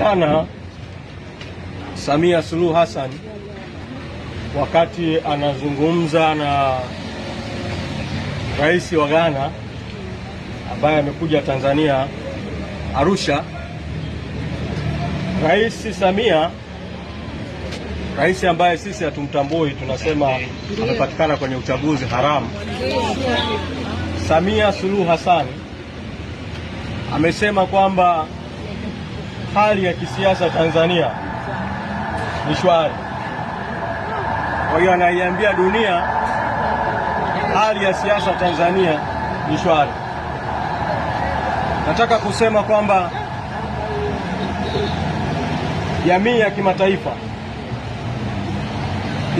Jana Samia Suluhu Hassan wakati anazungumza na rais wa Ghana ambaye amekuja Tanzania Arusha, Rais Samia, rais ambaye sisi hatumtambui, tunasema amepatikana kwenye uchaguzi haramu, Samia Suluhu Hassan amesema kwamba hali ya kisiasa Tanzania ni shwari. Kwa hiyo anaiambia dunia hali ya siasa Tanzania ni shwari. Nataka kusema kwamba jamii ya kimataifa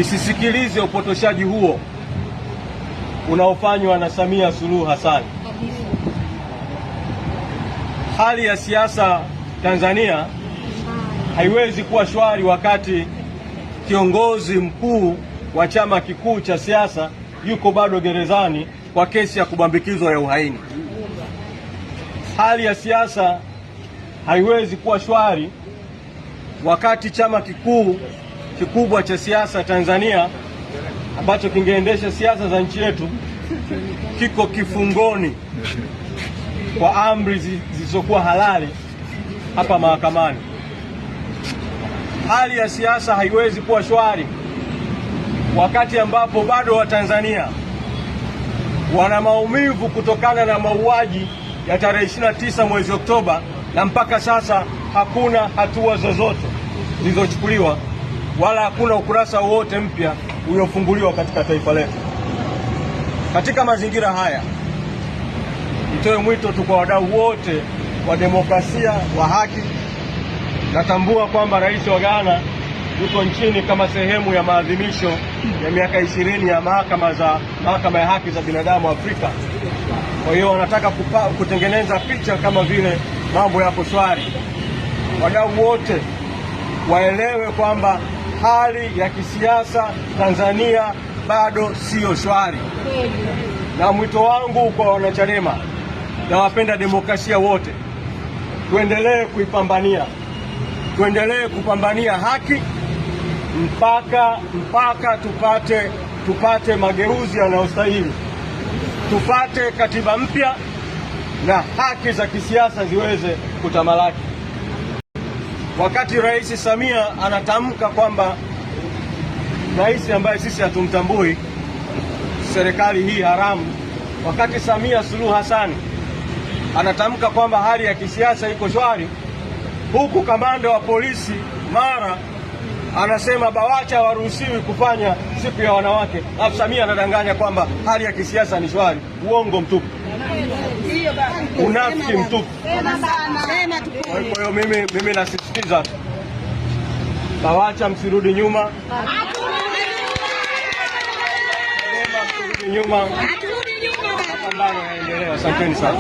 isisikilize upotoshaji huo unaofanywa na Samia Suluhu Hassan. Hali ya siasa Tanzania haiwezi kuwa shwari wakati kiongozi mkuu wa chama kikuu cha siasa yuko bado gerezani kwa kesi ya kubambikizwa ya uhaini. Hali ya siasa haiwezi kuwa shwari wakati chama kikubwa cha siasa Tanzania ambacho kingeendesha siasa za nchi yetu kiko kifungoni kwa amri zisizokuwa halali hapa mahakamani. Hali ya siasa haiwezi kuwa shwari wakati ambapo bado Watanzania wana maumivu kutokana na mauaji ya tarehe 29 mwezi Oktoba, na mpaka sasa hakuna hatua zozote zilizochukuliwa wala hakuna ukurasa wowote mpya uliofunguliwa katika taifa letu. Katika mazingira haya, nitoe mwito tu kwa wadau wote wa demokrasia, wa haki. Natambua kwamba rais wa Ghana yuko nchini kama sehemu ya maadhimisho ya miaka 20 ya mahakama ya haki za binadamu Afrika. Kwa hiyo wanataka kutengeneza picha kama vile mambo yako shwari. Wadau wote waelewe kwamba hali ya kisiasa Tanzania bado sio shwari. Na mwito wangu kwa wanachadema na wapenda demokrasia wote, tuendelee kupambania haki mpaka tupate mageuzi yanayostahili, tupate katiba mpya na haki za kisiasa ziweze kutamalaki. Wakati Rais Samia anatamka kwamba rais ambaye sisi hatumtambui, serikali hii haramu, wakati Samia Suluhu Hassan anatamka kwamba hali ya kisiasa iko shwari, huku kamanda wa polisi Mara anasema BAWACHA hawaruhusiwi kufanya siku ya wanawake, alafu Samia anadanganya kwamba hali ya kisiasa ni shwari. Uongo mtupu, unafiki mtupu. Kwa hiyo mimi nasisitiza BAWACHA msirudi nyuma, msirudi nyuma, mapambano yaendelea. Asanteni sana.